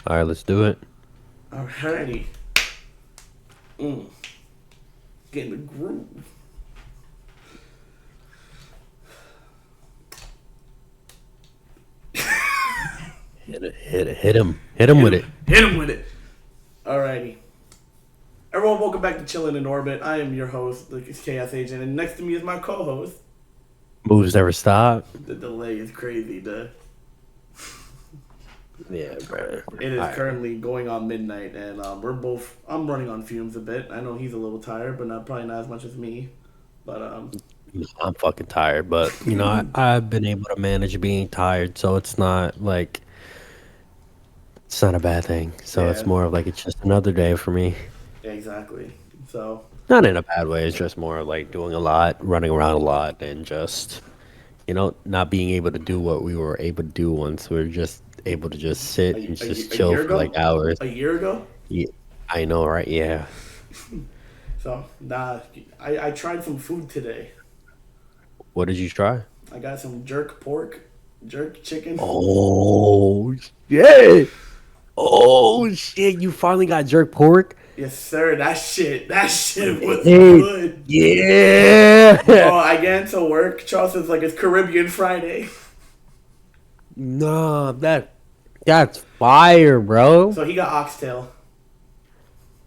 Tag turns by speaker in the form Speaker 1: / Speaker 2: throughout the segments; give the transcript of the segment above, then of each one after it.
Speaker 1: All right, let's do it.
Speaker 2: Alrighty. Mm. Get in the groove.
Speaker 1: Hit him
Speaker 2: Hit
Speaker 1: with
Speaker 2: him.
Speaker 1: it.
Speaker 2: Hit him with it. Alrighty. Everyone, welcome back to Chillin' in Orbit. I am your host, the Chaos Agent, and next to me is my co-host.
Speaker 1: Moves never stop.
Speaker 2: The delay is crazy.
Speaker 1: Yeah, bro.
Speaker 2: It is
Speaker 1: All right.
Speaker 2: currently going on midnight, and we're both. I'm running on fumes a bit. I know he's a little tired, but probably not as much as me. But
Speaker 1: I'm fucking tired, but I've been able to manage being tired, so it's not a bad thing. So it's
Speaker 2: yeah,
Speaker 1: more of like it's just another day for me.
Speaker 2: exactly. So
Speaker 1: Not in a bad way. It's just more of like doing a lot, running around a lot, and just not being able to do what we were able to do once we were just able to just sit and just
Speaker 2: a
Speaker 1: chill
Speaker 2: year
Speaker 1: for like
Speaker 2: ago,
Speaker 1: hours.
Speaker 2: a year ago.
Speaker 1: Yeah, I know, right? Yeah.
Speaker 2: So I tried some food today.
Speaker 1: What did you try?
Speaker 2: I got some jerk pork, jerk chicken.
Speaker 1: Oh shit! Oh shit! You finally got jerk pork.
Speaker 2: Yes, sir. That shit was
Speaker 1: Hey,
Speaker 2: good.
Speaker 1: yeah.
Speaker 2: Bro, I get into work. Charles is like, it's Caribbean Friday.
Speaker 1: No, that's fire, bro.
Speaker 2: So he got oxtail.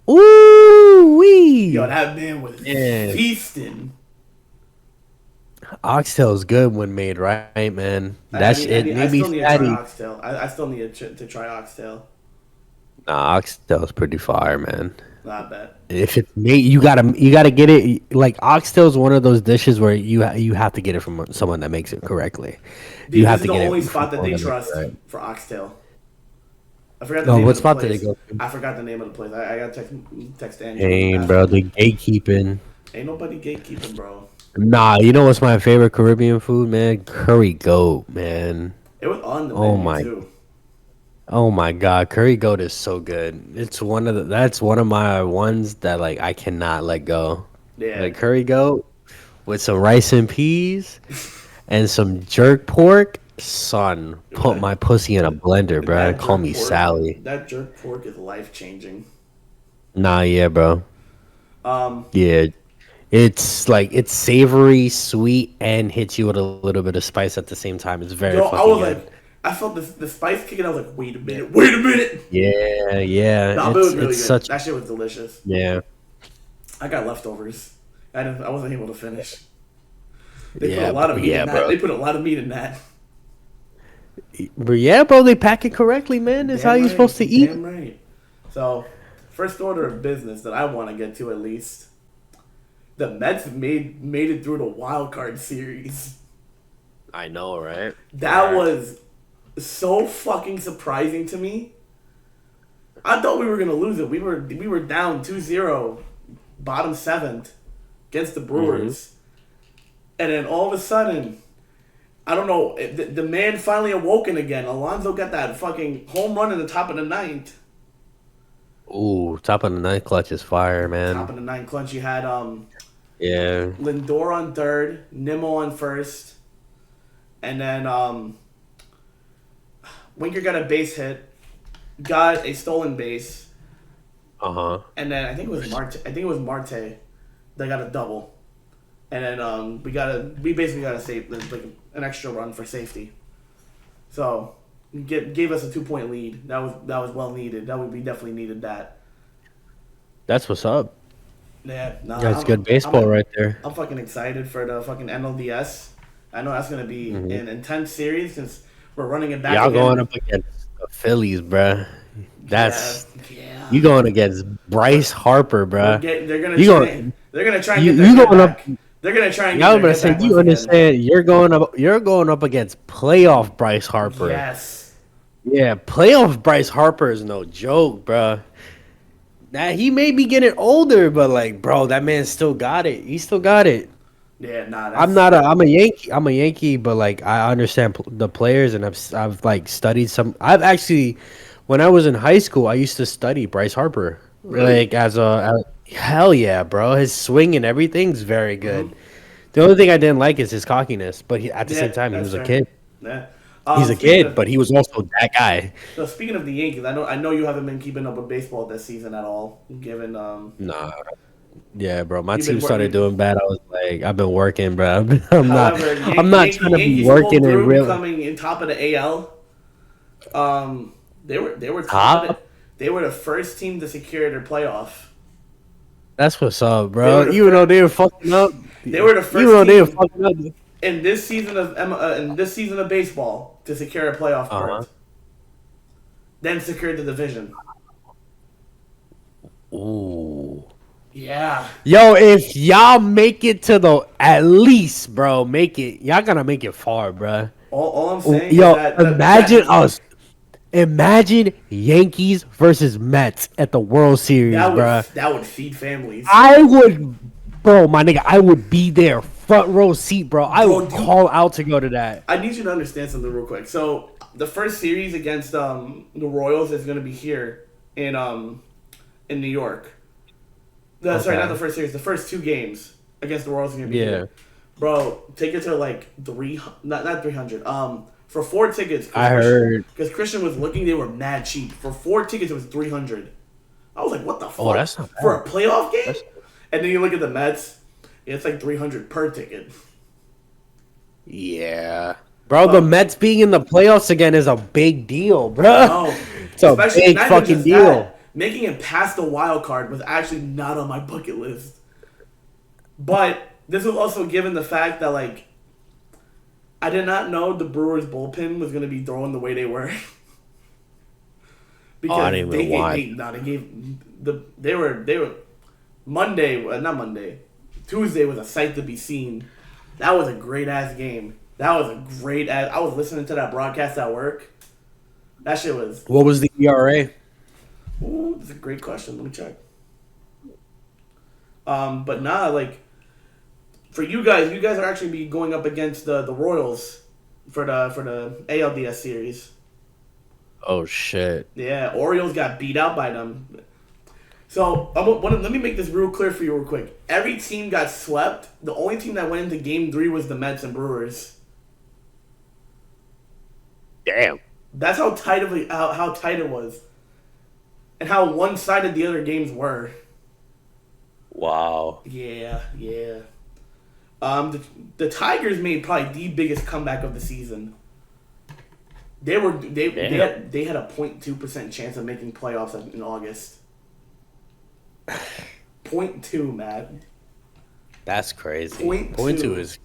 Speaker 1: Ooh
Speaker 2: Yo,
Speaker 1: wee.
Speaker 2: that man was
Speaker 1: Yeah,
Speaker 2: feasting.
Speaker 1: oxtail's good when made right, man. It
Speaker 2: I
Speaker 1: made me
Speaker 2: still need to try
Speaker 1: fatty.
Speaker 2: oxtail. I still need to try oxtail.
Speaker 1: Nah, oxtail's pretty fire, man.
Speaker 2: Not bad.
Speaker 1: If it's made, you gotta get it. Like oxtail's one of those dishes where you have to get it from someone that makes it correctly. You
Speaker 2: This
Speaker 1: have
Speaker 2: is
Speaker 1: to
Speaker 2: the
Speaker 1: get
Speaker 2: only
Speaker 1: it from
Speaker 2: spot that
Speaker 1: someone
Speaker 2: they
Speaker 1: that makes it
Speaker 2: trust
Speaker 1: right.
Speaker 2: for oxtail. I forgot the
Speaker 1: No,
Speaker 2: name
Speaker 1: what
Speaker 2: of the
Speaker 1: spot did they
Speaker 2: place.
Speaker 1: go to?
Speaker 2: I forgot the name of the place. I got text Andrew and
Speaker 1: Dang,
Speaker 2: ask
Speaker 1: bro,
Speaker 2: him.
Speaker 1: the gatekeeping.
Speaker 2: Ain't nobody gatekeeping, bro.
Speaker 1: Nah, you know what's my favorite Caribbean food, man? Curry goat, man.
Speaker 2: It was on the
Speaker 1: Oh
Speaker 2: menu
Speaker 1: my,
Speaker 2: too.
Speaker 1: oh my God, curry goat is so good. That's one of my ones that like I cannot let go.
Speaker 2: Yeah.
Speaker 1: Like curry goat with some rice and peas and some jerk pork. Son,
Speaker 2: Yo,
Speaker 1: put my pussy in a blender, bro.
Speaker 2: that
Speaker 1: Call
Speaker 2: jerk
Speaker 1: me
Speaker 2: pork
Speaker 1: Sally.
Speaker 2: that jerk pork is life changing.
Speaker 1: Nah, yeah, bro.
Speaker 2: Um,
Speaker 1: Yeah, it's savory, sweet, and hits you with a little bit of spice at the same time. It's very
Speaker 2: yo, I
Speaker 1: fucking
Speaker 2: was
Speaker 1: good.
Speaker 2: like, I felt the spice kicking. I was like, wait a minute.
Speaker 1: Yeah, yeah.
Speaker 2: Nah, but it was
Speaker 1: It's
Speaker 2: really good.
Speaker 1: such
Speaker 2: That shit was delicious.
Speaker 1: yeah,
Speaker 2: I got leftovers. I wasn't able to finish. They put a
Speaker 1: yeah,
Speaker 2: lot of meat in that.
Speaker 1: bro.
Speaker 2: They put a lot of meat in that.
Speaker 1: But yeah, bro, they pack it correctly, man. That's how
Speaker 2: Damn
Speaker 1: you're
Speaker 2: right.
Speaker 1: supposed to eat.
Speaker 2: Damn right. So, first order of business that I want to get to at least. The Mets made it through the wild card series.
Speaker 1: I know, right?
Speaker 2: That was so fucking surprising to me. I thought we were gonna lose it. We were down 2-0, bottom seventh against the
Speaker 1: Mm-hmm.
Speaker 2: Brewers, and then all of a sudden, I don't know, the man finally awoken again. Alonso got that fucking home run in the top of the ninth.
Speaker 1: Ooh, top of the ninth clutch is fire,
Speaker 2: Top
Speaker 1: man.
Speaker 2: of the ninth clutch. You had
Speaker 1: Yeah.
Speaker 2: Lindor on third, Nimmo on first, and then Winker got a base hit, got a stolen base,
Speaker 1: Uh huh.
Speaker 2: and then I think it was Marte that got a double, and then we basically got to save like an extra run for safety. So gave us a 2 point lead. That was well needed. We definitely needed that.
Speaker 1: That's what's up.
Speaker 2: Yeah, nah,
Speaker 1: That's good baseball right there.
Speaker 2: I'm fucking excited for the fucking NLDS. I know that's gonna be
Speaker 1: Hmm.
Speaker 2: an intense series since we're running it back
Speaker 1: Y'all going
Speaker 2: again.
Speaker 1: up against the Phillies, bruh.
Speaker 2: Yeah,
Speaker 1: That's
Speaker 2: yeah.
Speaker 1: you going against Bryce Harper, bruh. You going
Speaker 2: They're gonna try and get their
Speaker 1: you
Speaker 2: get
Speaker 1: going up?
Speaker 2: back. They're gonna try and get
Speaker 1: Y'all
Speaker 2: their
Speaker 1: gonna
Speaker 2: get
Speaker 1: say
Speaker 2: back once
Speaker 1: you
Speaker 2: again.
Speaker 1: understand? You're going up against playoff Bryce Harper.
Speaker 2: Yes.
Speaker 1: Yeah, playoff Bryce Harper is no joke, bruh. That he may be getting older, but like, bro, that man still got it. He still got it.
Speaker 2: Yeah, nah,
Speaker 1: I'm
Speaker 2: that's
Speaker 1: not a. I'm a Yankee. I'm a Yankee, but like, I understand the players, and I've like studied some. I've actually, when I was in high school, I used to study Bryce Harper.
Speaker 2: really.
Speaker 1: Like hell yeah, bro. His swing and everything's very
Speaker 2: Hmm.
Speaker 1: good. The only thing I didn't like is his cockiness, but at the same
Speaker 2: Yeah,
Speaker 1: time, he
Speaker 2: that's
Speaker 1: was a
Speaker 2: fair.
Speaker 1: kid.
Speaker 2: Yeah.
Speaker 1: He's a
Speaker 2: Speaking
Speaker 1: kid,
Speaker 2: of
Speaker 1: but he was also that guy.
Speaker 2: so speaking of the Yankees, I know you haven't been keeping up with baseball this season at all. Given
Speaker 1: Nah, yeah, bro. My
Speaker 2: you've been
Speaker 1: team started
Speaker 2: working.
Speaker 1: doing bad. I was like, I've been working, bro. I'm not.
Speaker 2: However,
Speaker 1: I'm not trying to be
Speaker 2: Yankees pulled
Speaker 1: working and
Speaker 2: through,
Speaker 1: real
Speaker 2: becoming in top of the AL. They were top of the.
Speaker 1: top.
Speaker 2: They were the first team to secure their playoff.
Speaker 1: That's what's up,
Speaker 2: They
Speaker 1: bro.
Speaker 2: were the
Speaker 1: Even though
Speaker 2: first.
Speaker 1: they were fucking up,
Speaker 2: They were the
Speaker 1: even
Speaker 2: first
Speaker 1: though they were
Speaker 2: team
Speaker 1: fucking up.
Speaker 2: in this season of baseball to secure a playoff
Speaker 1: Uh
Speaker 2: berth. Then secured the division.
Speaker 1: huh. Ooh.
Speaker 2: Yeah.
Speaker 1: Yo, if y'all make it to the at least, bro, make it. Y'all gotta make it far, bro.
Speaker 2: All I'm saying is
Speaker 1: Yo, imagine
Speaker 2: that
Speaker 1: us. Imagine Yankees versus Mets at the World Series,
Speaker 2: that would
Speaker 1: bro.
Speaker 2: that would feed families.
Speaker 1: I would, bro, my nigga. I would be there, front row seat, bro. I
Speaker 2: Bro,
Speaker 1: would call out to go to that.
Speaker 2: I need you to understand something real quick. So the first series against the Royals is going to be here in New York. Sorry, not
Speaker 1: Okay.
Speaker 2: the first series. The first two games against the Royals are going to be
Speaker 1: Yeah.
Speaker 2: here. Bro, tickets are like not 300. For 4 tickets.
Speaker 1: I heard.
Speaker 2: Because Christian was looking, they were mad cheap. For 4 tickets, it was 300. I was like, what the fuck?
Speaker 1: Oh, that's not
Speaker 2: For
Speaker 1: bad.
Speaker 2: a playoff game?
Speaker 1: That's-
Speaker 2: And then you look at the Mets, it's like 300 per ticket.
Speaker 1: Yeah, bro. The Mets being in the playoffs again is a big deal, bro.
Speaker 2: No,
Speaker 1: It's a
Speaker 2: especially
Speaker 1: big
Speaker 2: not even
Speaker 1: fucking
Speaker 2: just
Speaker 1: deal.
Speaker 2: that. Making it past the wild card was actually not on my bucket list. But this was also given the fact that like I did not know the Brewers bullpen was gonna be throwing the way they were. Because
Speaker 1: I didn't even watch.
Speaker 2: they were Monday, not Monday. Tuesday was a sight to be seen. That was a great ass game. That was a great ass. I was listening to that broadcast at work. That shit was.
Speaker 1: What was the ERA?
Speaker 2: Ooh, that's a great question. Let me check. But nah, like for you guys are actually be going up against the Royals for the ALDS series.
Speaker 1: Oh shit.
Speaker 2: Yeah, Orioles got beat out by them. So let me make this real clear for you real quick. Every team got swept. The only team that went into Game 3 was the Mets and Brewers.
Speaker 1: Damn.
Speaker 2: That's how how tight it was, and how one-sided the other games were.
Speaker 1: Wow.
Speaker 2: Yeah. The Tigers made probably the biggest comeback of the season. They had a 0.2% chance of making playoffs in August. 0.2, man.
Speaker 1: That's crazy.
Speaker 2: Point
Speaker 1: Point
Speaker 2: two.
Speaker 1: two is.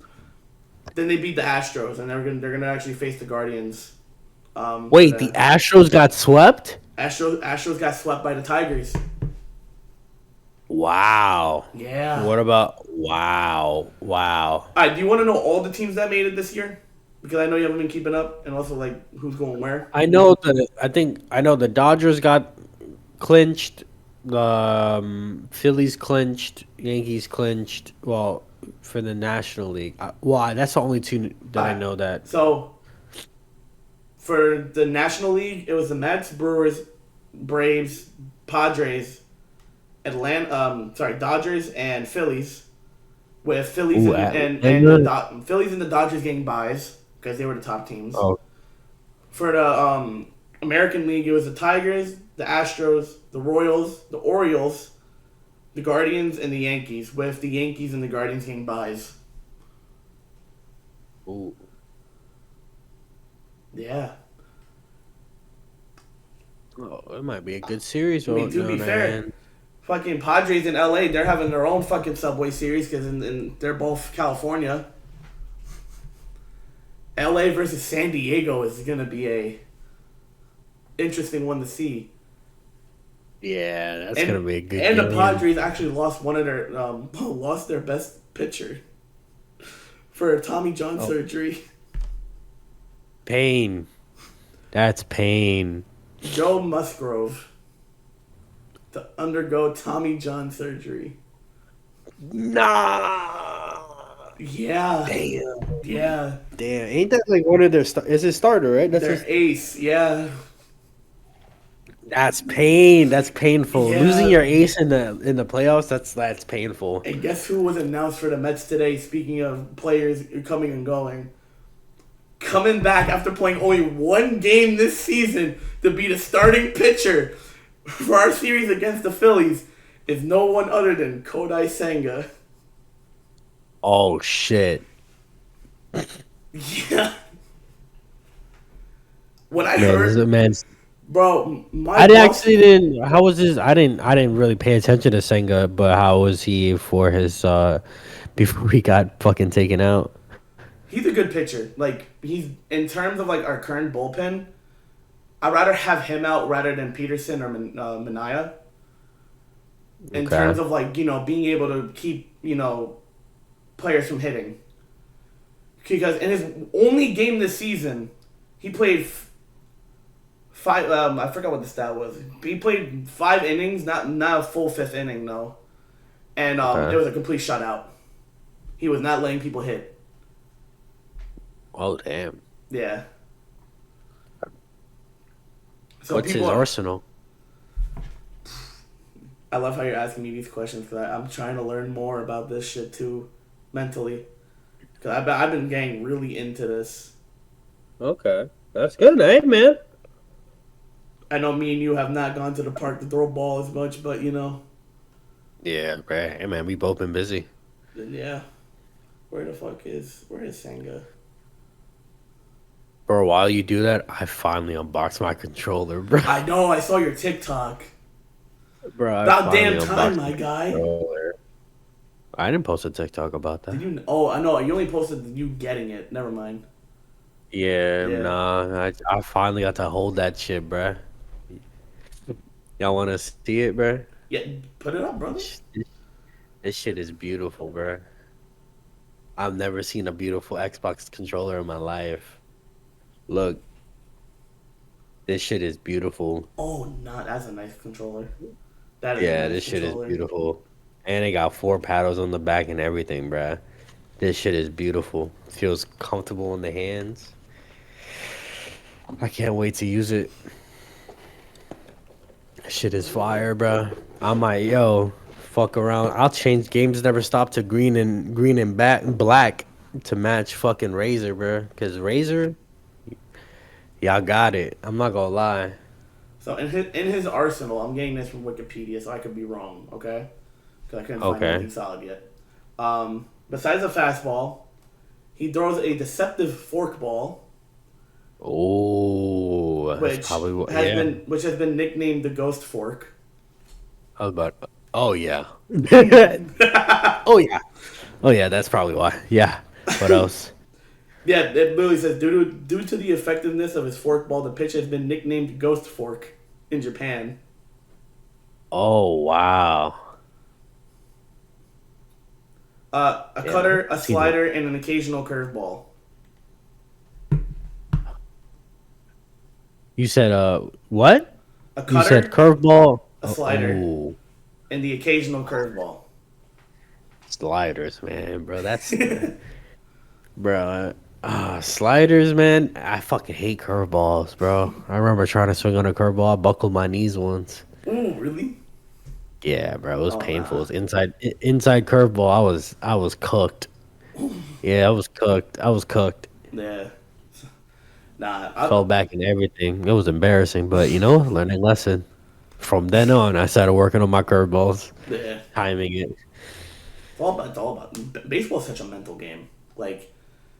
Speaker 2: Then they beat the Astros, and they're gonna actually face the Guardians.
Speaker 1: Wait, the Astros got swept?
Speaker 2: Astros got swept by the Tigers.
Speaker 1: Wow.
Speaker 2: Yeah.
Speaker 1: What about wow.
Speaker 2: All right, do you want to know all the teams that made it this year? Because I know you haven't been keeping up, and also like who's going where.
Speaker 1: I know the Dodgers got clinched, the Phillies clinched, Yankees clinched. Well, for the National League. Why? That's the only two that I know that.
Speaker 2: So, for the National League, it was the Mets, Brewers, Braves, Padres, Dodgers and Phillies. With Phillies
Speaker 1: Ooh,
Speaker 2: Phillies and the Dodgers getting buys because they were the top teams.
Speaker 1: Oh,
Speaker 2: For the American League, it was the Tigers, the Astros, the Royals, the Orioles, the Guardians, and the Yankees. With the Yankees and the Guardians getting buys.
Speaker 1: ooh.
Speaker 2: Yeah.
Speaker 1: Oh, it might be a good series.
Speaker 2: I mean, to be fair, fucking Padres in LA, they're having their own fucking Subway Series because they're both California. LA versus San Diego is gonna be a interesting one to see.
Speaker 1: Yeah, that's gonna be a good.
Speaker 2: And
Speaker 1: game.
Speaker 2: the Padres actually lost one of their lost their best pitcher for Tommy John surgery.
Speaker 1: Pain. That's pain.
Speaker 2: Joe Musgrove to undergo Tommy John surgery.
Speaker 1: Nah.
Speaker 2: Yeah.
Speaker 1: Damn.
Speaker 2: Yeah.
Speaker 1: Damn. Ain't that like one of their? Is it starter right? That's
Speaker 2: Their ace. Yeah.
Speaker 1: That's pain. That's painful.
Speaker 2: Yeah.
Speaker 1: Losing your ace in the playoffs. That's painful.
Speaker 2: And guess who was announced for the Mets today? Speaking of players coming and going, coming back after playing only one game this season to be the starting pitcher for our series against the Phillies is no one other than Kodai Senga.
Speaker 1: Oh shit.
Speaker 2: Yeah. When I
Speaker 1: Man, this is
Speaker 2: heard,
Speaker 1: man.
Speaker 2: bro, my
Speaker 1: I
Speaker 2: boss,
Speaker 1: actually didn't. How was his? I didn't really pay attention to Senga, but how was he for his? Before he got fucking taken out.
Speaker 2: he's a good pitcher. Like, he's, in terms of, like, our current bullpen, I'd rather have him out rather than Peterson or Minaya. In
Speaker 1: Okay.
Speaker 2: terms of, like, being able to keep, players from hitting. Because in his only game this season, he played five. I forgot what the stat was. He played 5 innings, not a full fifth inning though, and
Speaker 1: Okay.
Speaker 2: it was a complete shutout. He was not letting people hit.
Speaker 1: Oh damn.
Speaker 2: Yeah. So
Speaker 1: What's his
Speaker 2: people,
Speaker 1: arsenal?
Speaker 2: I love how you're asking me these questions because I'm trying to learn more about this shit too, mentally. Because I've been getting really into this.
Speaker 1: Okay, that's good, eh, man.
Speaker 2: I know me and you have not gone to the park to throw a ball as much, but
Speaker 1: Yeah, bro. Hey, man, we both been busy.
Speaker 2: yeah. Where is Senga?
Speaker 1: Bro, while you do that, I finally unboxed my controller, bro.
Speaker 2: I know. I saw your TikTok.
Speaker 1: Bro, I
Speaker 2: About
Speaker 1: finally
Speaker 2: damn time,
Speaker 1: unboxed
Speaker 2: my guy.
Speaker 1: controller. I didn't post a TikTok about that.
Speaker 2: Did you? Oh, I know. You only posted you getting it. Never mind.
Speaker 1: Yeah,
Speaker 2: Yeah.
Speaker 1: nah. I finally got to hold that shit, bro. Y'all want to see it, bro?
Speaker 2: Yeah. Put it up, brother.
Speaker 1: This shit is beautiful, bro. I've never seen a beautiful Xbox controller in my life. Look, this shit is beautiful.
Speaker 2: Oh, not that's a nice controller. That is a
Speaker 1: Yeah,
Speaker 2: nice
Speaker 1: this shit is
Speaker 2: controller.
Speaker 1: beautiful. And it got 4 paddles on the back and everything, bruh. This shit is beautiful. Feels comfortable in the hands. I can't wait to use it. Shit is fire, bruh. I might, fuck around. I'll change Games Never Stop to black to match fucking Razor, bruh. Cause Razor, y'all got it. I'm not gonna lie.
Speaker 2: So in his arsenal, I'm getting this from Wikipedia, so I could be wrong. Okay. Because I couldn't find
Speaker 1: Okay.
Speaker 2: anything solid yet. Besides a fastball, he throws a deceptive forkball,
Speaker 1: Oh, that's probably what. Yeah.
Speaker 2: which has been nicknamed the Ghost Fork.
Speaker 1: I was about. Oh yeah. Oh yeah. Oh yeah. That's probably why. Yeah. What else?
Speaker 2: Yeah, it literally says due to the effectiveness of his forkball, the pitch has been nicknamed Ghost Fork in Japan.
Speaker 1: Oh wow.
Speaker 2: A
Speaker 1: Yeah,
Speaker 2: cutter, a
Speaker 1: I've seen that.
Speaker 2: slider, and an occasional curveball.
Speaker 1: You said what?
Speaker 2: A
Speaker 1: You said
Speaker 2: cutter,
Speaker 1: curveball.
Speaker 2: a slider,
Speaker 1: Oh,
Speaker 2: and the occasional curveball.
Speaker 1: sliders, man, bro. That's bro. Sliders, man. I fucking hate curveballs, bro. I remember trying to swing on a curveball. I buckled my knees once.
Speaker 2: Ooh, really?
Speaker 1: Yeah, bro. It was
Speaker 2: Oh,
Speaker 1: painful.
Speaker 2: nah.
Speaker 1: It was inside curveball. I was cooked. Yeah, I was cooked. I was cooked.
Speaker 2: Yeah. Nah,
Speaker 1: Fell back and everything. It was embarrassing, but learning lesson. From then on, I started working on my curveballs,
Speaker 2: yeah.
Speaker 1: timing it.
Speaker 2: It's all about. Baseball is such a mental game. Like,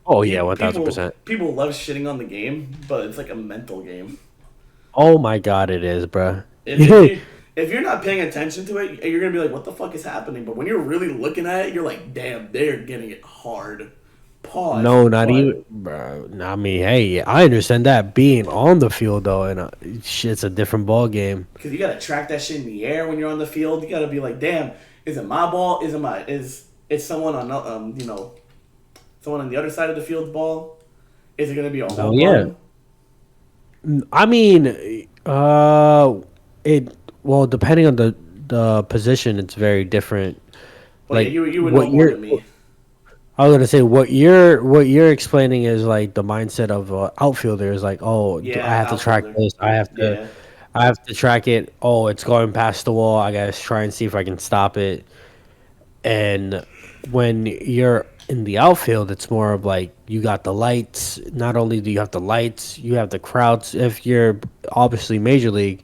Speaker 1: Oh yeah,
Speaker 2: people
Speaker 1: 1000%.
Speaker 2: people love shitting on the game, but it's like a mental game.
Speaker 1: Oh my god, it is, bro.
Speaker 2: If you're not paying attention to it, you're gonna be like, "What the fuck is happening?" But when you're really looking at it, you're like, "Damn, they're getting it hard." Pause.
Speaker 1: No, not
Speaker 2: But
Speaker 1: even, bro. I mean, hey, I understand that being on the field though, and shit's a different ball game.
Speaker 2: because you gotta track that shit in the air when you're on the field. You gotta be like, "Damn, is it my ball? Is someone on someone on the other side of the field's ball? Is it gonna be a home
Speaker 1: Oh yeah.
Speaker 2: run?"
Speaker 1: I mean, it well depending on the position, it's very different.
Speaker 2: Well, yeah,
Speaker 1: Like
Speaker 2: you would know
Speaker 1: what
Speaker 2: more
Speaker 1: you're,
Speaker 2: than me.
Speaker 1: I was gonna say what you're explaining is like the mindset of outfielder is like, oh, I
Speaker 2: Yeah,
Speaker 1: have to track
Speaker 2: outfielder.
Speaker 1: this.
Speaker 2: Yeah.
Speaker 1: I have to track it. Oh, it's going past the wall. I gotta try and see if I can stop it. And when you're In the outfield, it's more of like you got the lights. Not only do you have the lights, you have the crowds. If you're obviously major league,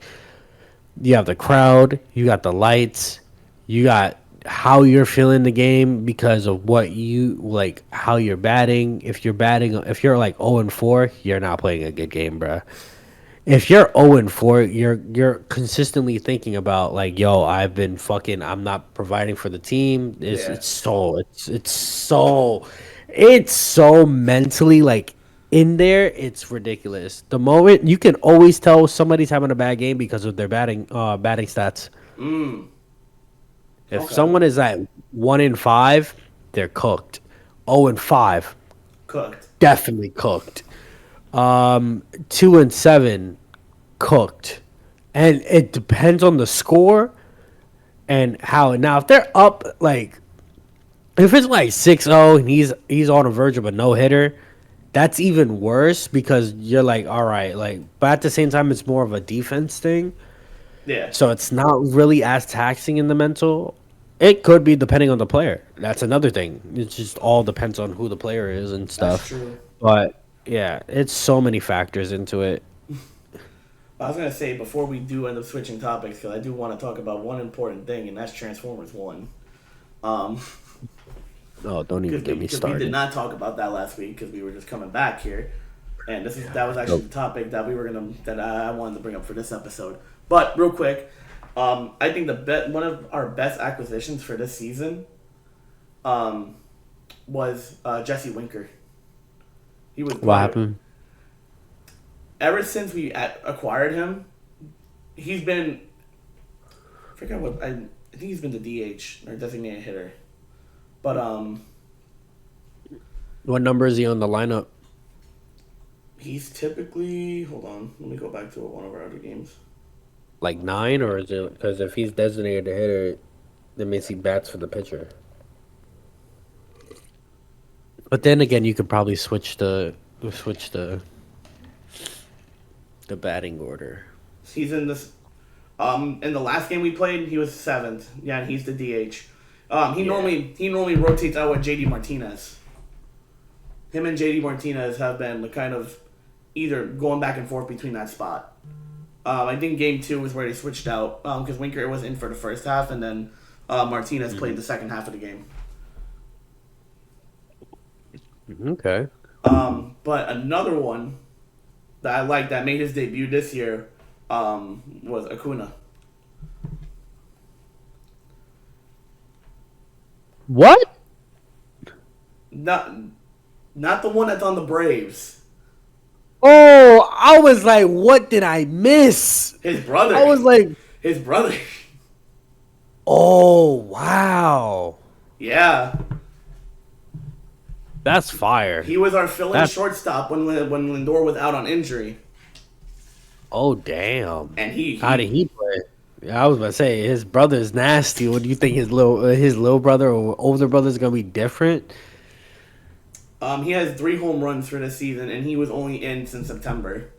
Speaker 1: you have the crowd, you got the lights, you got how you're feeling the game because of what you like, how you're batting. If you're like 0-4, you're not playing a good game, bruh. If you're 0-4, you're consistently thinking about like, yo, I'm not providing for the team.
Speaker 2: Yeah.
Speaker 1: It's so mentally like in there, it's ridiculous. The moment you can always tell somebody's having a bad game because of their batting stats.
Speaker 2: Mm.
Speaker 1: If
Speaker 2: Okay.
Speaker 1: someone is at 1-5, they're cooked. 0-5,
Speaker 2: Cooked.
Speaker 1: definitely cooked. 2-7, cooked. And it depends on the score and how. Now, if they're up, like, if it's like 6-0 and he's on the verge of a no hitter, that's even worse because you're like, all right, like, but at the same time, it's more of a defense thing.
Speaker 2: Yeah.
Speaker 1: So it's not really as taxing in the mental. It could be depending on the player. That's another thing. It just all depends on who the player is and
Speaker 2: That's
Speaker 1: stuff.
Speaker 2: true.
Speaker 1: But yeah, it's so many factors into it.
Speaker 2: I was gonna say before we do end up switching topics, because I do want to talk about one important thing, and that's Transformers One. Um,
Speaker 1: Oh, don't even
Speaker 2: because
Speaker 1: get me
Speaker 2: we did
Speaker 1: started.
Speaker 2: not talk about that last week because we were just coming back here, and that was actually
Speaker 1: Nope.
Speaker 2: the topic that I wanted to bring up for this episode. But real quick, I think one of our best acquisitions for this season, was Jesse Winker. He was
Speaker 1: What happened?
Speaker 2: ever since we acquired him. He's been, I forget what I think he's been the DH or designated hitter, but
Speaker 1: What number is he on the lineup?
Speaker 2: he's typically, hold on, let me go back to one of our other games.
Speaker 1: Like 9, or is it because if he's designated a hitter, that means he bats for the pitcher. But then again, you could probably switch the batting order.
Speaker 2: He's in this. In the last game we played, he was seventh. Yeah, and he's the DH. He
Speaker 1: Yeah.
Speaker 2: normally rotates out with JD Martinez. Him and JD Martinez have been kind of either going back and forth between that spot. I think game 2 was where they switched out because Winker was in for the first half, and then Martinez played the second half of the game.
Speaker 1: Okay.
Speaker 2: But another one that I like that made his debut this year was Acuna.
Speaker 1: What?
Speaker 2: Not the one that's on the Braves.
Speaker 1: Oh, I was like, what did I miss?
Speaker 2: His brother.
Speaker 1: I was like,
Speaker 2: His brother.
Speaker 1: oh, wow.
Speaker 2: Yeah.
Speaker 1: That's fire.
Speaker 2: He was our fill-in
Speaker 1: That's-
Speaker 2: shortstop when Lindor was out on injury.
Speaker 1: Oh, damn.
Speaker 2: And he
Speaker 1: How did he play? Yeah, I was about to say, his brother's nasty. What do you think his little brother or older brother's going to be different?
Speaker 2: he has 3 home runs for this season, and he was only in since September.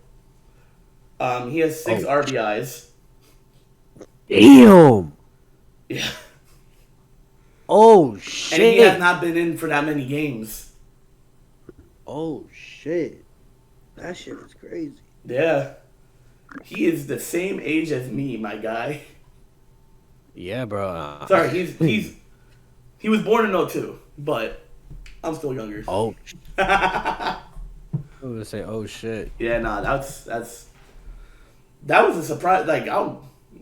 Speaker 2: He has 6
Speaker 1: Oh.
Speaker 2: RBIs.
Speaker 1: Damn.
Speaker 2: Yeah.
Speaker 1: Oh,
Speaker 2: And
Speaker 1: shit.
Speaker 2: he has not been in for that many games.
Speaker 1: Oh, shit. That shit is crazy.
Speaker 2: Yeah. He is the same age as me, my guy.
Speaker 1: Yeah, bro.
Speaker 2: Sorry, he was born in 02, but I'm still younger.
Speaker 1: Oh. I was going to say, oh, shit.
Speaker 2: Yeah, nah, that was a surprise. Like,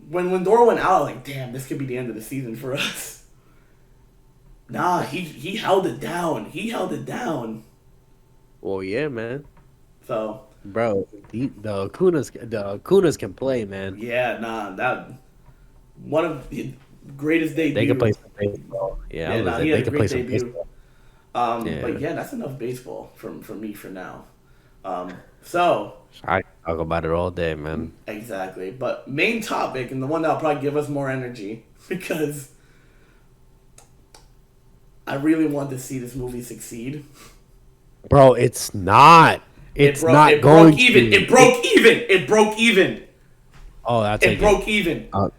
Speaker 2: when Lindor went out, I was like, damn, this could be the end of the season for us. Nah, he held it down. He held it down.
Speaker 1: Well, yeah, man.
Speaker 2: So,
Speaker 1: Bro, the Acunas can play, man.
Speaker 2: yeah, nah, that one of the greatest debuts.
Speaker 1: They can play some baseball. Yeah, I was gonna say,
Speaker 2: he
Speaker 1: they
Speaker 2: had a
Speaker 1: can play
Speaker 2: great
Speaker 1: some
Speaker 2: debut.
Speaker 1: baseball.
Speaker 2: But
Speaker 1: Yeah.
Speaker 2: yeah, that's enough baseball from me for now. So
Speaker 1: I talk about it all day, man.
Speaker 2: exactly. But main topic and the one that'll probably give us more energy because I really want to see this movie succeed.
Speaker 1: Bro, it's not. It's not
Speaker 2: it
Speaker 1: going
Speaker 2: broke even.
Speaker 1: to.
Speaker 2: It broke even. It broke even.
Speaker 1: Oh, I'll take
Speaker 2: It broke even.
Speaker 1: I'll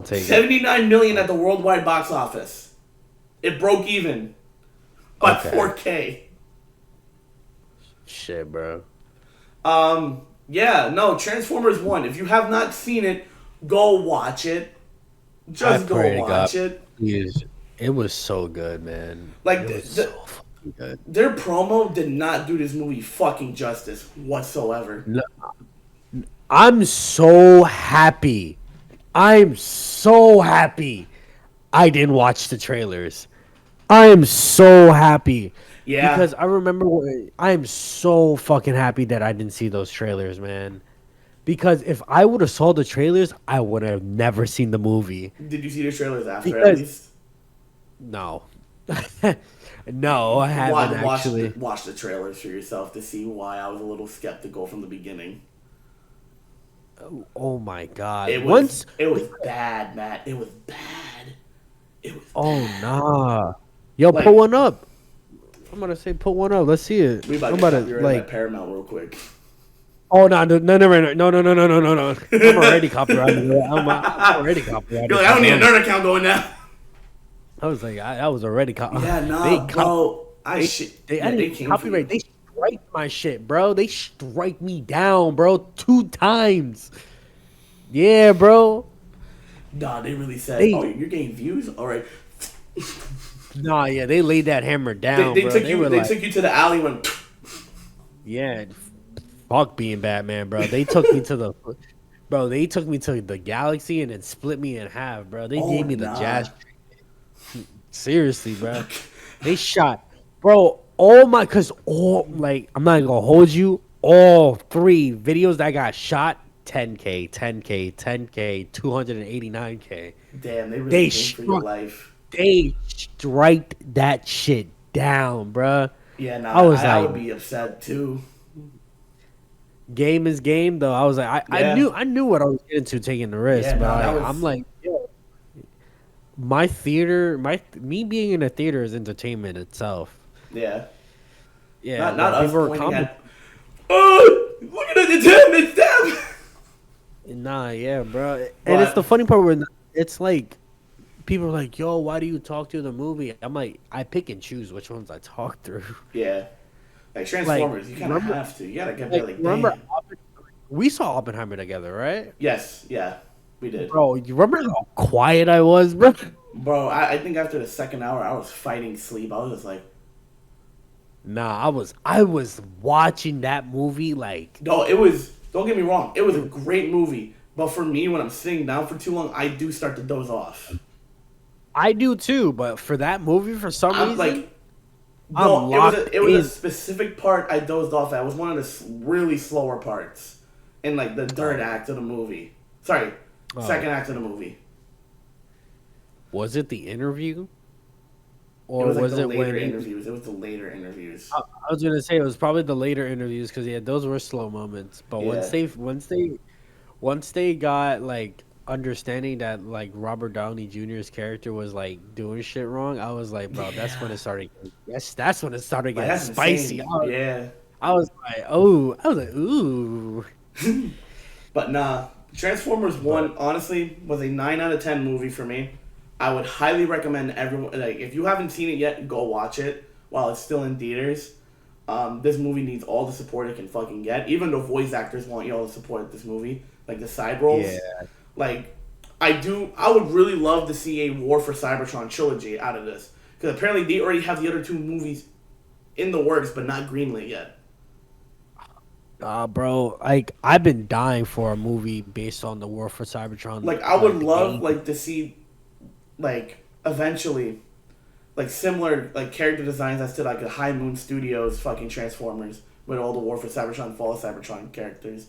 Speaker 1: take it.
Speaker 2: 79 million at the worldwide box office. It broke even. but
Speaker 1: Okay.
Speaker 2: 4K.
Speaker 1: Shit, bro.
Speaker 2: Yeah, no, Transformers 1. If you have not seen it, go watch it.
Speaker 1: I
Speaker 2: Just go
Speaker 1: pray to God,
Speaker 2: watch it.
Speaker 1: please. It was so good, man.
Speaker 2: Like
Speaker 1: It was so fucking good.
Speaker 2: their promo did not do this movie fucking justice whatsoever.
Speaker 1: No, I'm so happy. I'm so happy I didn't watch the trailers. I am so happy
Speaker 2: Yeah.
Speaker 1: because I remember I am so fucking happy that I didn't see those trailers, man. Because if I would have saw the trailers, I would have never seen the movie.
Speaker 2: Did you see the trailers after at
Speaker 1: Because
Speaker 2: least?
Speaker 1: no, no, I haven't actually.
Speaker 2: Watch the trailers for yourself to see why I was a little skeptical from the beginning.
Speaker 1: Oh my god! Once,
Speaker 2: it was bad, Matt. It was bad. It was
Speaker 1: oh
Speaker 2: bad.
Speaker 1: nah, yo,
Speaker 2: Like
Speaker 1: put one up. I'm gonna say put one up. Let's see it.
Speaker 2: we about
Speaker 1: I'm
Speaker 2: to
Speaker 1: about
Speaker 2: get
Speaker 1: to
Speaker 2: copyrighted by
Speaker 1: like.
Speaker 2: Paramount real quick.
Speaker 1: Oh no, no, no, no, no, no, no, no, no, no, no, no! I'm already copyrighted. I'm already copyrighted.
Speaker 2: You're like, I don't need a nerd account going now.
Speaker 1: I was like, I was already
Speaker 2: Yeah,
Speaker 1: They
Speaker 2: nah,
Speaker 1: cop.
Speaker 2: bro. I
Speaker 1: They
Speaker 2: came
Speaker 1: copyright.
Speaker 2: for you.
Speaker 1: They strike my shit, bro. They strike me down, bro, 2 times. Yeah, bro.
Speaker 2: Nah, they really said,
Speaker 1: They
Speaker 2: "Oh, you're getting views. All right."
Speaker 1: nah, yeah, they laid that hammer down,
Speaker 2: They
Speaker 1: bro.
Speaker 2: took
Speaker 1: They
Speaker 2: you.
Speaker 1: were
Speaker 2: They
Speaker 1: like,
Speaker 2: took you to the alley when.
Speaker 1: yeah, fuck being Batman, bro. They took me to the, bro. They took me to the galaxy and then split me in half, bro. They
Speaker 2: Oh
Speaker 1: gave me the
Speaker 2: nah.
Speaker 1: jazz. Seriously, bro. They shot, bro. All my, cause all like, I'm not gonna hold you. All 3 videos that got shot, 10K, 10K, 10K, 289K.
Speaker 2: Damn, they really
Speaker 1: They
Speaker 2: came for your
Speaker 1: struck.
Speaker 2: life.
Speaker 1: They striked that shit down, bruh.
Speaker 2: Yeah, nah,
Speaker 1: I was
Speaker 2: I
Speaker 1: like,
Speaker 2: would be upset too.
Speaker 1: game is game, though. I was like,
Speaker 2: Yeah,
Speaker 1: I knew what I was getting to taking the risk,
Speaker 2: yeah,
Speaker 1: but
Speaker 2: nah, that
Speaker 1: I'm
Speaker 2: was
Speaker 1: like, yo, my theater, me being in a theater is entertainment itself.
Speaker 2: yeah.
Speaker 1: Yeah,
Speaker 2: Not
Speaker 1: but
Speaker 2: us
Speaker 1: people were
Speaker 2: pointing
Speaker 1: commenting.
Speaker 2: at. Oh, look at it! It's him! It's them!
Speaker 1: Nah, yeah, bro. And it's the
Speaker 2: But
Speaker 1: funny part when it's like people are like, "Yo, why do you talk through the movie?" I'm like, I pick and choose which ones I talk through.
Speaker 2: yeah, like
Speaker 1: Like,
Speaker 2: Transformers, you kind of
Speaker 1: remember,
Speaker 2: have to. You gotta get there. Like,
Speaker 1: remember,
Speaker 2: damn.
Speaker 1: We saw Oppenheimer together, right?
Speaker 2: Yes, yeah, we did,
Speaker 1: Bro, you remember how quiet I was, bro?
Speaker 2: bro. I think after the second hour, I was fighting sleep. I was just like,
Speaker 1: Nah, I was watching that movie like
Speaker 2: no, it was. Don't get me wrong, it was a great movie. But for me, when I'm sitting down for too long, I do start to doze off.
Speaker 1: I do too, but for that movie, for some
Speaker 2: I'm
Speaker 1: reason,
Speaker 2: like,
Speaker 1: I'm
Speaker 2: no,
Speaker 1: locked
Speaker 2: it was a
Speaker 1: in.
Speaker 2: specific part I dozed off at. It was one of the really slower parts in like the third
Speaker 1: Oh.
Speaker 2: act of the movie. Sorry,
Speaker 1: Oh.
Speaker 2: second act of the movie.
Speaker 1: Was it the interview?
Speaker 2: It
Speaker 1: Or
Speaker 2: was like
Speaker 1: was
Speaker 2: the
Speaker 1: it
Speaker 2: later
Speaker 1: when
Speaker 2: interviews. It was the later interviews.
Speaker 1: I was gonna say it was probably the later interviews because yeah, those were slow moments. But
Speaker 2: Yeah.
Speaker 1: once they got like understanding that like Robert Downey Jr.'s character was like doing shit wrong, I was like, bro, that's when
Speaker 2: Yeah.
Speaker 1: it started. Yes, that's when it started
Speaker 2: Like
Speaker 1: getting
Speaker 2: that's
Speaker 1: spicy.
Speaker 2: insane. Yeah.
Speaker 1: I was like, oh, I was like, ooh.
Speaker 2: But nah, Transformers
Speaker 1: But
Speaker 2: One honestly was a 9 out of 10 movie for me. I would highly recommend everyone. Like, if you haven't seen it yet, go watch it while it's still in theaters. This movie needs all the support it can fucking get. Even the voice actors want y'all to support this movie, like the side roles.
Speaker 1: yeah,
Speaker 2: Like, I would really love to see a War for Cybertron trilogy out of this because apparently they already have the other 2 movies in the works, but not greenlit yet.
Speaker 1: bro, like I've been dying for a movie based on the War for Cybertron,
Speaker 2: Like, I would
Speaker 1: like the
Speaker 2: love
Speaker 1: game.
Speaker 2: like to see like eventually like similar like character designs as to like the High Moon Studios fucking Transformers with all the War for Cybertron, Fall of Cybertron characters.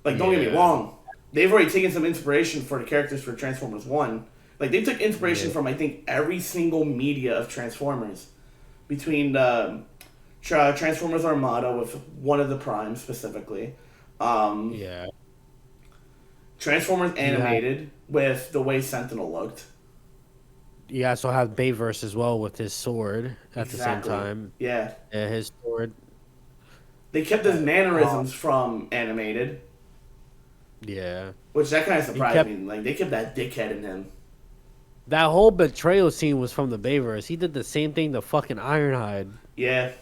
Speaker 2: Like, don't get me
Speaker 1: Yeah,
Speaker 2: wrong, they've already taken some inspiration for the characters for Transformers One. Like, they took inspiration
Speaker 1: yeah,
Speaker 2: from I think every single media of Transformers, between the Transformers Armada with one of the Primes specifically, um,
Speaker 1: yeah.
Speaker 2: Transformers
Speaker 1: You have
Speaker 2: Animated with the way Sentinel looked.
Speaker 1: you also have Bayverse as well with his sword at the same
Speaker 2: Exactly.
Speaker 1: time.
Speaker 2: Yeah.
Speaker 1: Yeah, his sword.
Speaker 2: They kept his
Speaker 1: Uh,
Speaker 2: mannerisms from Animated,
Speaker 1: yeah.
Speaker 2: which that kind of
Speaker 1: He
Speaker 2: surprised
Speaker 1: kept
Speaker 2: me. Like, they kept that dickhead in him.
Speaker 1: That whole betrayal scene was from the Bayverse. He did the same thing to fucking Ironhide.
Speaker 2: Yeah.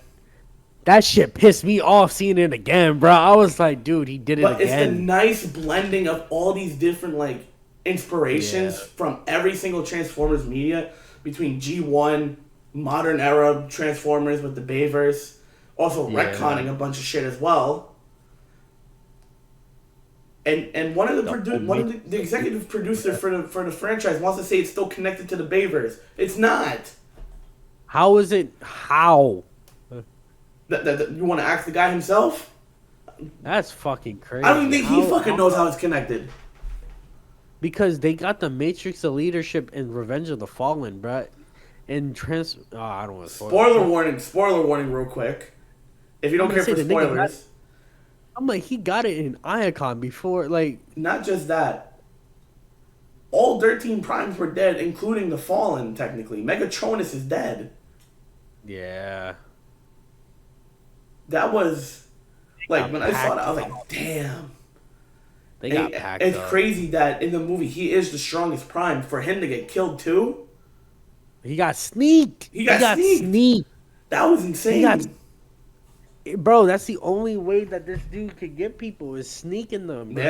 Speaker 1: That shit pissed me off seeing it again, bro. I was like, dude, he did it
Speaker 2: But it's the
Speaker 1: again.
Speaker 2: nice blending of all these different like inspirations
Speaker 1: Yeah.
Speaker 2: from every single Transformers media between G1, modern era Transformers with the Bayverse, also
Speaker 1: Yeah.
Speaker 2: retconning a bunch of shit as well. And one of the executive producer for the franchise wants to say it's still connected to the Bayverse. It's not.
Speaker 1: How is it? How?
Speaker 2: You want to ask the guy himself?
Speaker 1: That's fucking crazy.
Speaker 2: I don't even think he fucking knows how it's connected.
Speaker 1: Because they got the Matrix of Leadership in Revenge of the Fallen, bruh. And I don't want to
Speaker 2: Spoiler warning real quick. If you don't care for spoilers.
Speaker 1: I'm like, he got it in Iacon before, like...
Speaker 2: Not just that. All 13 Primes were dead, including the Fallen, technically. Megatronus is dead.
Speaker 1: Yeah.
Speaker 2: That was... Like, when I saw that, I was like, damn.
Speaker 1: They got packed
Speaker 2: It's
Speaker 1: up.
Speaker 2: crazy that in the movie, he is the strongest Prime. For him to get killed, too...
Speaker 1: He got sneaked.
Speaker 2: He got sneaked. That was insane.
Speaker 1: Bro, that's the only way that this dude could get people is sneaking them, bro.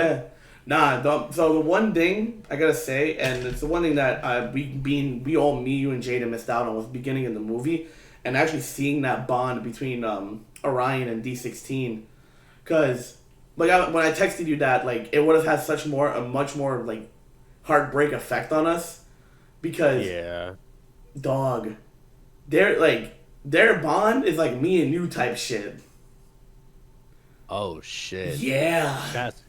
Speaker 2: Yeah. So the one thing I gotta say, and it's the one thing that we all, me, you, and Jada missed out on was beginning in the movie, and actually seeing that bond between Orion and D16, because when I texted you that, like, it would have had a much more like heartbreak effect on us, because dog, their bond is like me and you type shit.
Speaker 1: Oh shit.
Speaker 2: Yeah.
Speaker 1: That's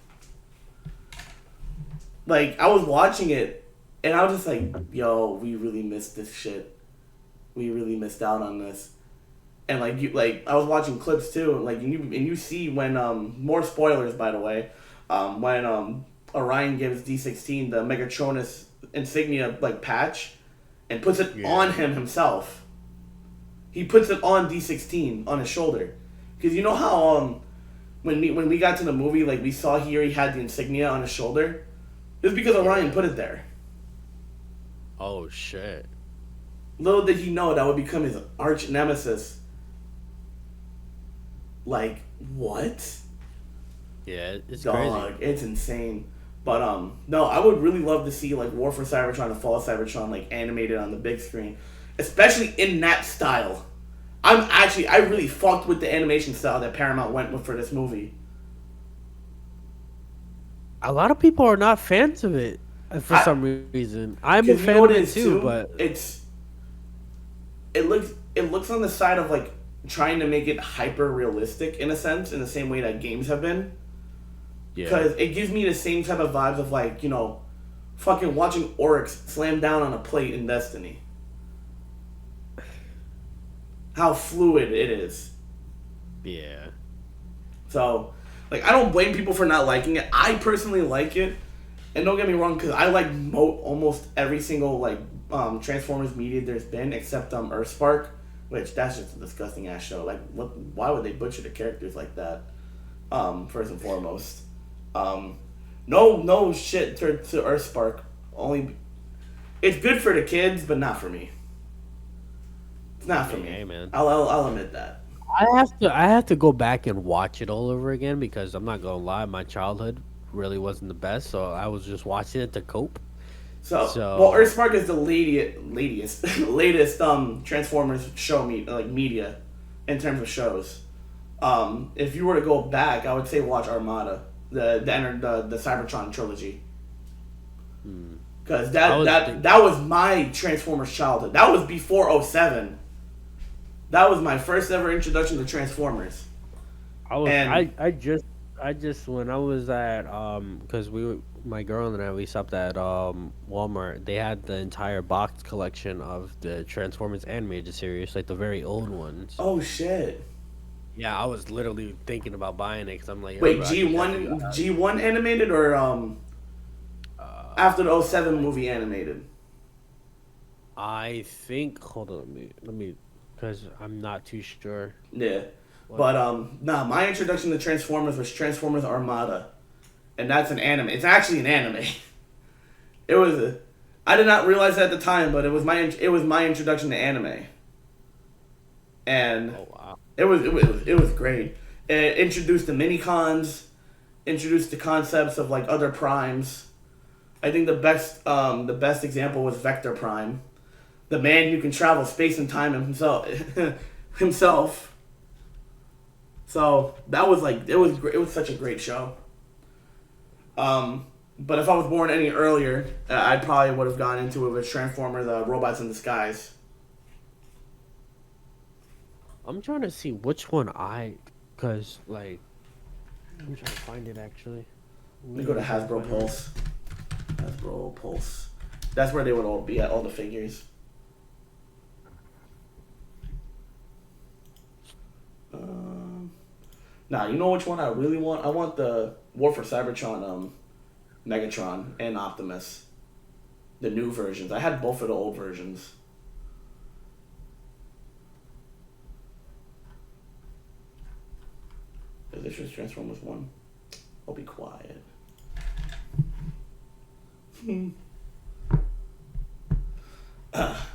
Speaker 2: like, I was watching it and I was just like, yo, we really missed this shit. We really missed out on this. And I was watching clips too, like, and you see when more spoilers, by the way, when Orion gives D16 the Megatronus insignia like patch and puts it on him himself. He puts it on D16 on his shoulder. Because you know how when we got to the movie, like, we saw he already had the insignia on his shoulder? It was because Orion put it there.
Speaker 1: Oh shit.
Speaker 2: Little did he know that would become his arch nemesis. Like, what?
Speaker 1: Yeah, it's
Speaker 2: Dog,
Speaker 1: crazy.
Speaker 2: it's insane. But no, I would really love to see like War for Cybertron and Fall of Cybertron like animated on the big screen, especially in that style. I really fucked with the animation style that Paramount went with for this movie.
Speaker 1: A lot of people are not fans of it for some reason. I'm a fan of it too, but
Speaker 2: it looks on the side of like trying to make it hyper realistic in a sense, in the same way that games have been. Because it gives me the same type of vibes of, like, you know, fucking watching Oryx slam down on a plate in Destiny. How fluid it is.
Speaker 1: Yeah.
Speaker 2: So, like, I don't blame people for not liking it. I personally like it. And don't get me wrong, because I like almost every single, like, Transformers media there's been, except Earthspark, which that's just a disgusting ass show. Like, why would they butcher the characters like that? First and foremost. No shit to Earthspark. It's good for the kids, but not for me. It's not for me.
Speaker 1: Hey, man.
Speaker 2: I'll admit that.
Speaker 1: I have to go back and watch it all over again because I'm not gonna lie, my childhood really wasn't the best, so I was just watching it to cope.
Speaker 2: So well, Earthspark is the latest Transformers show media in terms of shows. If you were to go back, I would say watch Armada, the Cybertron trilogy, because that was my Transformers childhood. That was before 07. That was my first ever introduction to Transformers.
Speaker 1: I just when I was at because my girl and we stopped at Walmart. They had the entire box collection of the Transformers animated series, like the very old ones.
Speaker 2: Oh shit.
Speaker 1: Yeah, I was literally thinking about buying it because I'm like,
Speaker 2: wait, G1 animated or after the 07 movie animated?
Speaker 1: I think. Hold on, let me, because I'm not too sure.
Speaker 2: Yeah, but my introduction to Transformers was Transformers Armada, and that's an anime. It's actually an anime. I did not realize it at the time, but it was my introduction to anime, and
Speaker 1: Oh wow.
Speaker 2: it was great. It introduced the mini cons, introduced the concepts of like other primes. I think the best example was Vector Prime, the man who can travel space and time himself himself. So that was like it was such a great show. But if I was born any earlier, I probably would have gone into it with Transformer, the Robots in Disguise.
Speaker 1: I'm trying to see which one cause like I'm trying to find it actually.
Speaker 2: Let me go to Hasbro Pulse. Hasbro Pulse. That's where they would all be at, all the figures. Nah, you know which one I really want? I want the War for Cybertron, Megatron, and Optimus. The new versions. I had both of the old versions. Is this just Transformers 1? I'll be quiet.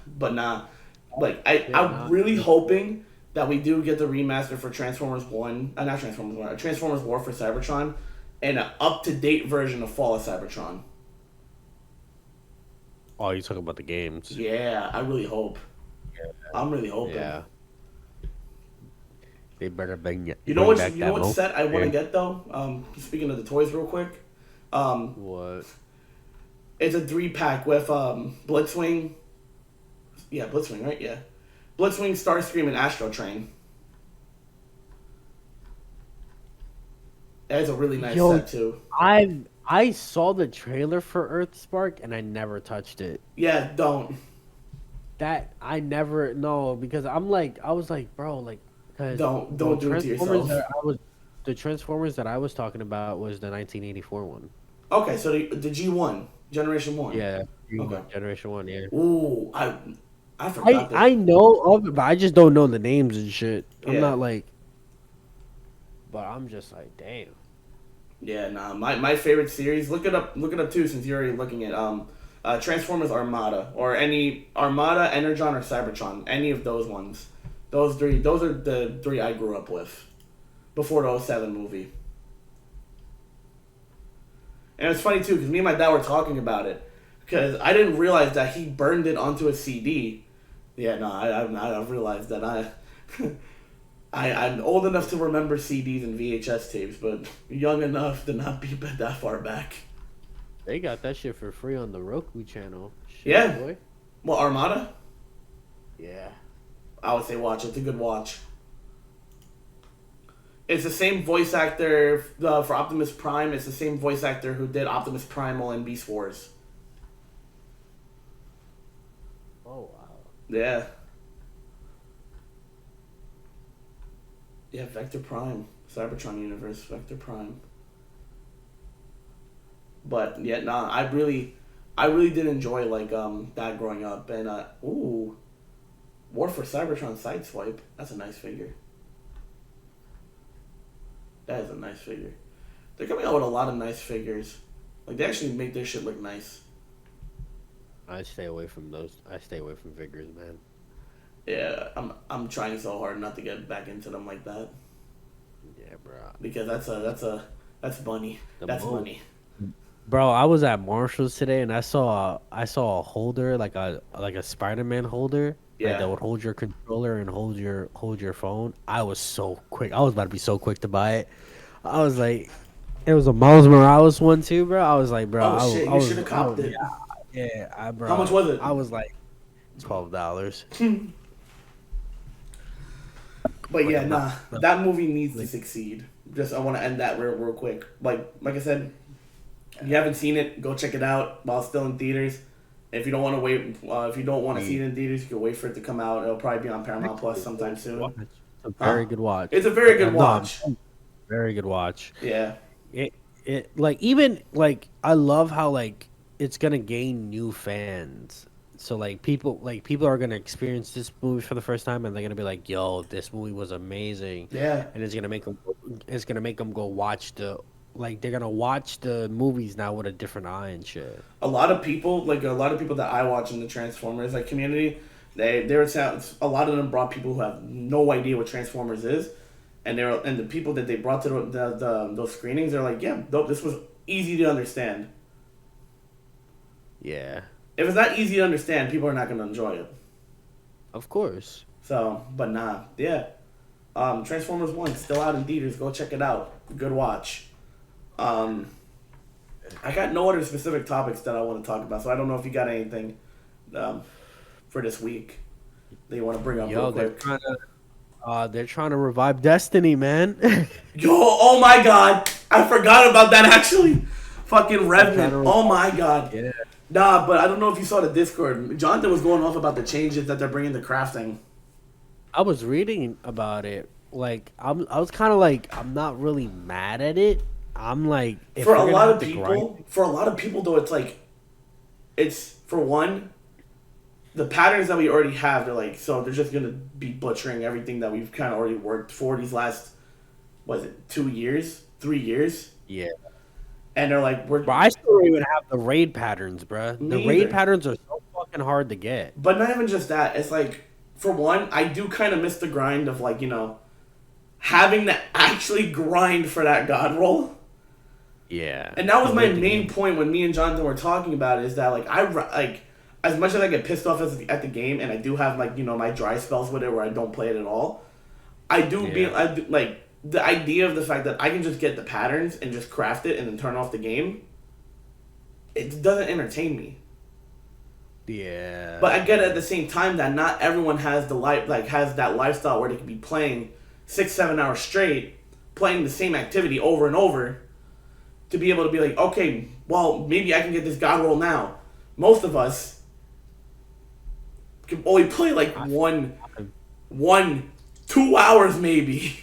Speaker 2: But nah, like I'm really hoping that we do get the remaster for Transformers One, not Transformers One, Transformers War for Cybertron, and an up to date version of Fall of Cybertron.
Speaker 1: Oh, you talking about the games?
Speaker 2: Yeah, I really hope. I'm really hoping.
Speaker 1: Yeah. They better bring
Speaker 2: You know what set I want to get though. Speaking of the toys, real quick.
Speaker 1: What?
Speaker 2: It's a 3-pack with Blitzwing. Yeah, Blitzwing, right? Yeah. Blitzwing, Starscream, and Astro Train. That is a really nice set too.
Speaker 1: I saw the trailer for Earthspark and I never touched it.
Speaker 2: Yeah, don't.
Speaker 1: That I never because I was like, bro, like, cause
Speaker 2: don't do it to yourself.
Speaker 1: The Transformers that I was talking about was the 1984 one.
Speaker 2: Okay, so the G1, Generation 1.
Speaker 1: Yeah.
Speaker 2: Okay.
Speaker 1: Generation 1, yeah.
Speaker 2: Ooh, I forgot that.
Speaker 1: I know of it, but I just don't know the names and shit. I'm not like, but I'm just like, damn.
Speaker 2: Yeah, nah. My favorite series. Look it up too, since you're already looking at Transformers Armada or any Armada, Energon, or Cybertron. Any of those ones. Those are the three I grew up with before the 07 movie. And it's funny too, because me and my dad were talking about it, because I didn't realize that he burned it onto a CD. Yeah, no, I realized that I'm old enough to remember CDs and VHS tapes, but young enough to not be that far back.
Speaker 1: They got that shit for free on the Roku channel. Shit,
Speaker 2: yeah.
Speaker 1: Boy.
Speaker 2: Well, Armada?
Speaker 1: Yeah.
Speaker 2: I would say watch it. It's a good watch. It's the same voice actor for Optimus Prime. It's the same voice actor who did Optimus Primal in Beast Wars.
Speaker 1: Oh, wow.
Speaker 2: Yeah. Yeah, Vector Prime. Cybertron Universe, Vector Prime. But, yeah, nah, I really did enjoy, like, that growing up. And, War for Cybertron Sideswipe. That's a nice figure. That is a nice figure. They're coming out with a lot of nice figures. Like, they actually make their shit look nice.
Speaker 1: I stay away from those. I stay away from figures, man.
Speaker 2: Yeah, I'm trying so hard not to get back into them like that.
Speaker 1: Yeah, bro.
Speaker 2: Because that's money. That's money.
Speaker 1: Bro, I was at Marshall's today and I saw a holder, like a Spider-Man holder.
Speaker 2: Yeah.
Speaker 1: Like that would hold your controller and hold your phone. I was so quick. I was about to be so quick to buy it. I was like, it was a Miles Morales one too, bro. I was like, bro,
Speaker 2: shit, you should have copped it.
Speaker 1: Yeah, bro.
Speaker 2: How much was it?
Speaker 1: I was like, $12.
Speaker 2: But yeah, nah, that movie needs to succeed. I want to end that real quick. Like I said, if you haven't seen it, go check it out while it's still in theaters. If you don't want to wait, if you don't want to see it in theaters, you can wait for it to come out. It'll probably be on Paramount Plus sometime soon.
Speaker 1: It's a very good watch.
Speaker 2: It's a very good watch.
Speaker 1: Very good watch.
Speaker 2: Yeah.
Speaker 1: It like even like I love how like it's gonna gain new fans. So like people are gonna experience this movie for the first time and they're gonna be like, "Yo, this movie was amazing."
Speaker 2: Yeah.
Speaker 1: And it's gonna make them go watch the like they're gonna watch the movies now with a different eye and shit.
Speaker 2: A lot of people, like a lot of people that I watch in the Transformers like community, they're a lot of them brought people who have no idea what Transformers is, and the people that they brought to those screenings, they're like, yeah, this was easy to understand.
Speaker 1: Yeah,
Speaker 2: If it's not easy to understand, people are not going to enjoy it.
Speaker 1: of course.
Speaker 2: So, but nah, yeah. Transformers 1 still out in theaters. Go check it out. Good watch. I got no other specific topics that I want to talk about, so I don't know if you got anything for this week that you want to bring up
Speaker 1: Yo,
Speaker 2: real quick.
Speaker 1: they're trying to revive Destiny, man.
Speaker 2: Yo, oh my god. I forgot about that actually. Fucking Revenant. Oh my god.
Speaker 1: Yeah.
Speaker 2: Nah, but I don't know if you saw the Discord. Jonathan was going off about the changes that they're bringing to crafting.
Speaker 1: I was reading about it. Like, I was kind of like, I'm not really mad at it. I'm like, if
Speaker 2: For
Speaker 1: we're
Speaker 2: a
Speaker 1: gonna
Speaker 2: lot
Speaker 1: have
Speaker 2: of
Speaker 1: to
Speaker 2: people,
Speaker 1: grind-
Speaker 2: though, it's like, it's for one, the patterns that we already have. They're like, so they're just gonna be butchering everything that we've kind of already worked for these last, what is it, 2 years, 3 years,
Speaker 1: yeah.
Speaker 2: and they're like,
Speaker 1: But I still don't even have the raid patterns, bruh. The
Speaker 2: Me
Speaker 1: raid
Speaker 2: either.
Speaker 1: patterns are so fucking hard to get.
Speaker 2: But not even just that. It's like, for one, I do kind of miss the grind of like, having to actually grind for that god roll.
Speaker 1: Yeah.
Speaker 2: And that was
Speaker 1: To
Speaker 2: my
Speaker 1: win the
Speaker 2: main
Speaker 1: game.
Speaker 2: point when me and Jonathan were talking about it, is that like as much as I get pissed off at the game, and I do have like my dry spells with it where I don't play it at all. Like the idea of the fact that I can just get the patterns and just craft it and then turn off the game. It doesn't entertain me.
Speaker 1: Yeah.
Speaker 2: But I get at the same time that not everyone has has that lifestyle where they can be playing 6-7 hours straight, playing the same activity over and over, to be able to be like, okay, well maybe I can get this god roll now. Most of us can only play like 2 hours maybe.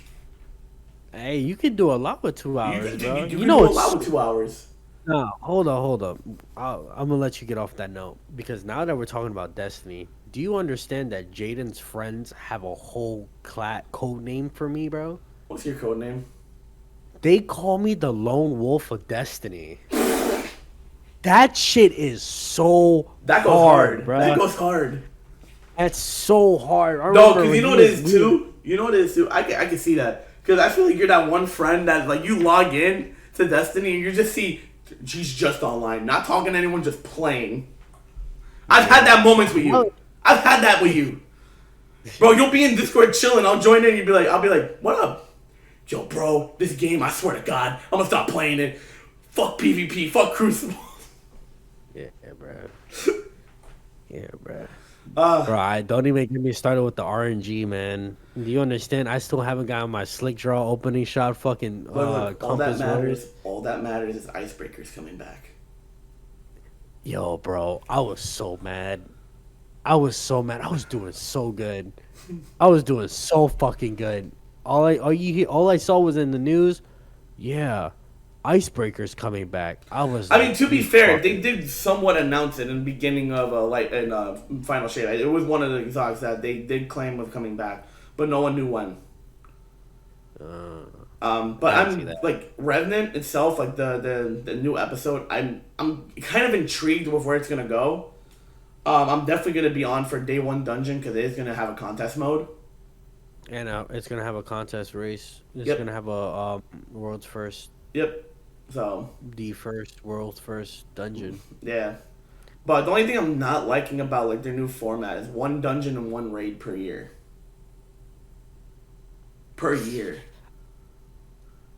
Speaker 1: Hey, you can do a lot with 2 hours, bro.
Speaker 2: You can
Speaker 1: know
Speaker 2: do a lot with 2 hours.
Speaker 1: No, hold up. I'm gonna let you get off that note because now that we're talking about Destiny, do you understand that Jaden's friends have a whole code name for me, bro?
Speaker 2: What's your code name?
Speaker 1: They call me the Lone Wolf of Destiny. That shit is so
Speaker 2: That goes
Speaker 1: hard,
Speaker 2: hard.
Speaker 1: bro.
Speaker 2: That goes hard.
Speaker 1: That's so hard.
Speaker 2: No, because you know what it is too. You know what it is too. I can see that because I feel like you're that one friend that like you log in to Destiny and you just see she's just online, not talking to anyone, just playing. I've had that moments with you. I've had that with you, bro. You'll be in Discord chilling. I'll join in. And I'll be like, what up, yo, bro? This game, I swear to God, I'm gonna stop playing it. Fuck PvP. Fuck Crucible.
Speaker 1: Yeah, bro. Yeah, bro. Bro, I don't even get me started with the RNG, man. Do you understand? I still haven't gotten my slick draw opening shot fucking
Speaker 2: Look, all that
Speaker 1: compass
Speaker 2: matters.
Speaker 1: rose.
Speaker 2: All that matters is Icebreakers coming back.
Speaker 1: Yo, bro, I was so mad. I was doing so good. I was doing so fucking good. All I saw was in the news. Yeah, Icebreakers coming back. I mean,
Speaker 2: To be fair, they did somewhat announce it in the beginning of Final Shade. It was one of the exotics that they did claim was coming back, but no one knew when. But I'm like Revenant itself, like the new episode. I'm kind of intrigued with where it's gonna go. I'm definitely gonna be on for day one dungeon because it is gonna have a contest mode.
Speaker 1: And it's gonna have a contest race. It's gonna have a world's first.
Speaker 2: Yep. So
Speaker 1: the first world's first dungeon.
Speaker 2: Yeah, but the only thing I'm not liking about like their new format is one dungeon and one raid per year. Per year.